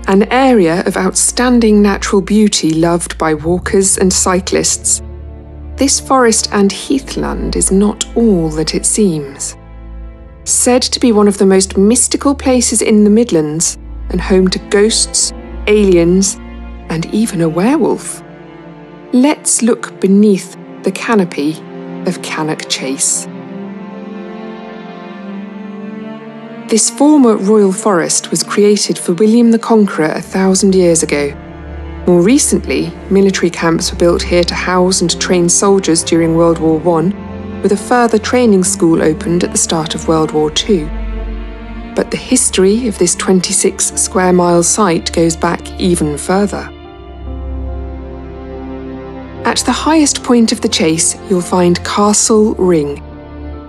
An area of outstanding natural beauty loved by walkers and cyclists, this forest and heathland is not all that it seems. Said to be one of the most mystical places in the Midlands and home to ghosts, aliens, and even a werewolf. Let's look beneath the canopy of Cannock Chase. This former royal forest was created for William the Conqueror 1,000 years ago. More recently, military camps were built here to house and train soldiers during World War I, with a further training school opened at the start of World War II. But the history of this 26 square mile site goes back even further. At the highest point of the chase, you'll find Castle Ring,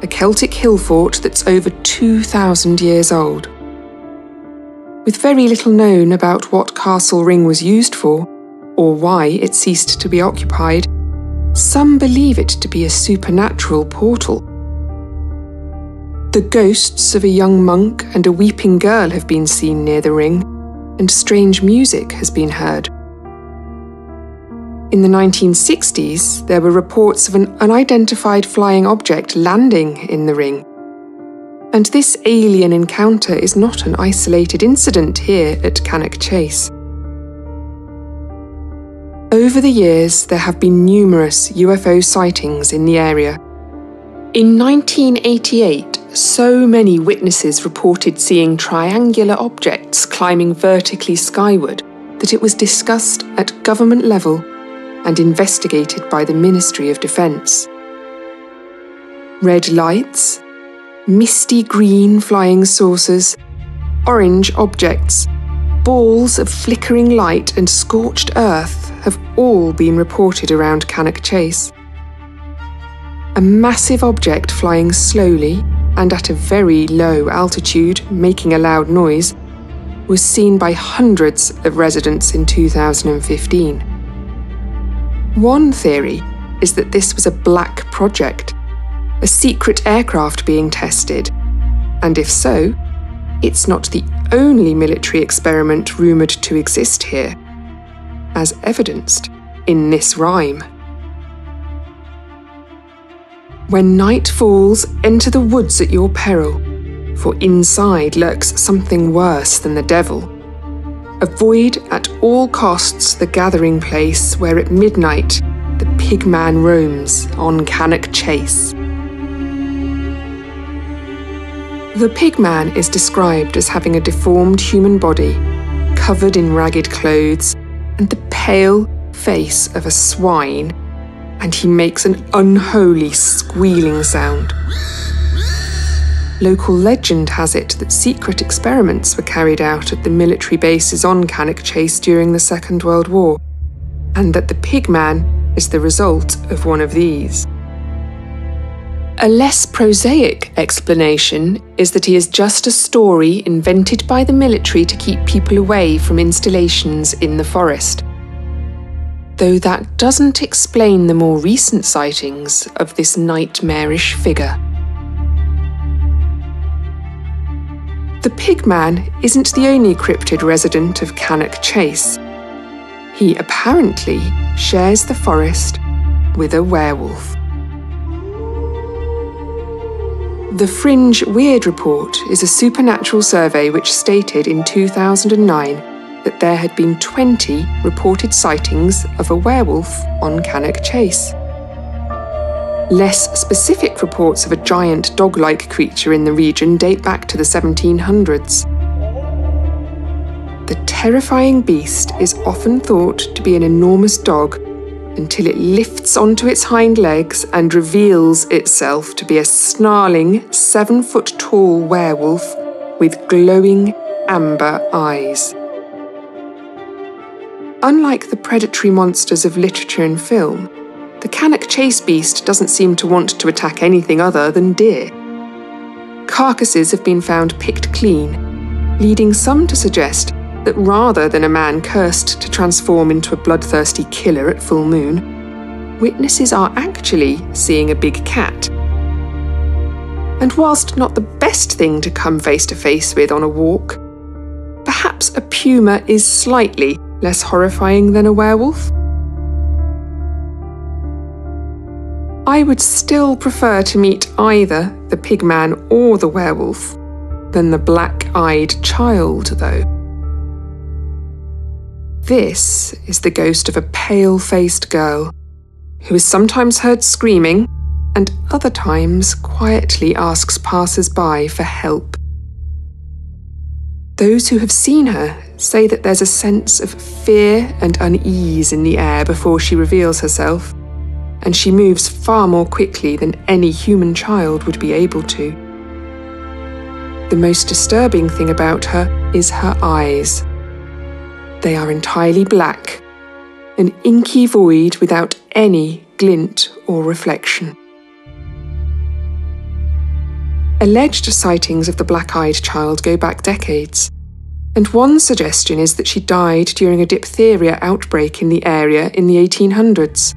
a Celtic hill fort that's over 2,000 years old. With very little known about what Castle Ring was used for, or why it ceased to be occupied, some believe it to be a supernatural portal. The ghosts of a young monk and a weeping girl have been seen near the ring, and strange music has been heard. In the 1960s, there were reports of an unidentified flying object landing in the ring. And this alien encounter is not an isolated incident here at Cannock Chase. Over the years, there have been numerous UFO sightings in the area. In 1988, so many witnesses reported seeing triangular objects climbing vertically skyward that it was discussed at government level and investigated by the Ministry of Defence. Red lights, misty green flying saucers, orange objects, balls of flickering light and scorched earth have all been reported around Cannock Chase. A massive object flying slowly and at a very low altitude, making a loud noise, was seen by hundreds of residents in 2015. One theory is that this was a black project, a secret aircraft being tested, and if so, it's not the only military experiment rumoured to exist here, as evidenced in this rhyme. When night falls, enter the woods at your peril, for inside lurks something worse than the devil. Avoid at all costs the gathering place where at midnight the pigman roams on Cannock Chase. The pigman is described as having a deformed human body, covered in ragged clothes, and the pale face of a swine, and he makes an unholy squealing sound. Local legend has it that secret experiments were carried out at the military bases on Cannock Chase during the Second World War, and that the pigman is the result of one of these. A less prosaic explanation is that he is just a story invented by the military to keep people away from installations in the forest. Though that doesn't explain the more recent sightings of this nightmarish figure. The pigman isn't the only cryptid resident of Cannock Chase. He apparently shares the forest with a werewolf. The Fringe Weird Report is a supernatural survey which stated in 2009 that there had been 20 reported sightings of a werewolf on Cannock Chase. Less specific reports of a giant dog-like creature in the region date back to the 1700s. The terrifying beast is often thought to be an enormous dog until it lifts onto its hind legs and reveals itself to be a snarling, 7-foot-tall werewolf with glowing amber eyes. Unlike the predatory monsters of literature and film, the Cannock Chase beast doesn't seem to want to attack anything other than deer. Carcasses have been found picked clean, leading some to suggest that rather than a man cursed to transform into a bloodthirsty killer at full moon, witnesses are actually seeing a big cat. And whilst not the best thing to come face to face with on a walk, perhaps perhaps a puma is slightly less horrifying than a werewolf? I would still prefer to meet either the pigman or the werewolf than the black-eyed child, though. This is the ghost of a pale-faced girl who is sometimes heard screaming and other times quietly asks passers-by for help. Those who have seen her say that there's a sense of fear and unease in the air before she reveals herself, and she moves far more quickly than any human child would be able to. The most disturbing thing about her is her eyes. They are entirely black, an inky void without any glint or reflection. Alleged sightings of the black-eyed child go back decades, and one suggestion is that she died during a diphtheria outbreak in the area in the 1800s.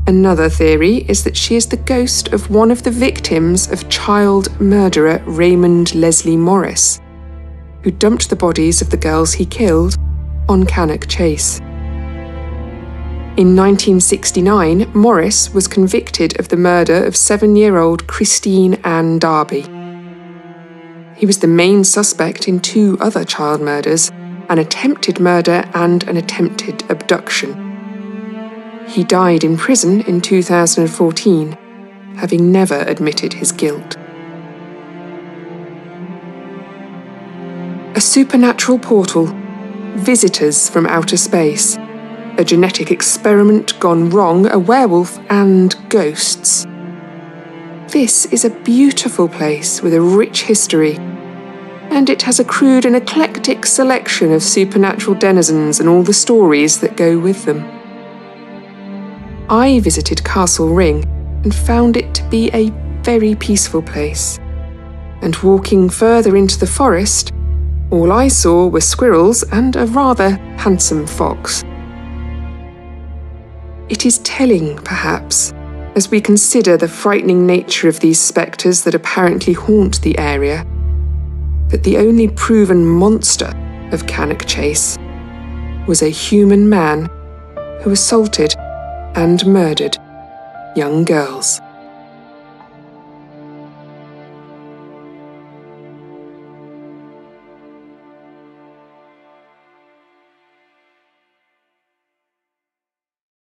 Another theory is that she is the ghost of one of the victims of child murderer Raymond Leslie Morris, who dumped the bodies of the girls he killed on Cannock Chase. In 1969, Morris was convicted of the murder of 7-year-old Christine Ann Darby. He was the main suspect in 2 other child murders, an attempted murder and an attempted abduction. He died in prison in 2014, having never admitted his guilt. A supernatural portal, visitors from outer space, a genetic experiment gone wrong, a werewolf and ghosts. This is a beautiful place with a rich history, and it has accrued an eclectic selection of supernatural denizens and all the stories that go with them. I visited Castle Ring and found it to be a very peaceful place, and walking further into the forest, all I saw were squirrels and a rather handsome fox. It is telling, perhaps, as we consider the frightening nature of these spectres that apparently haunt the area, that the only proven monster of Cannock Chase was a human man who assaulted and murdered young girls.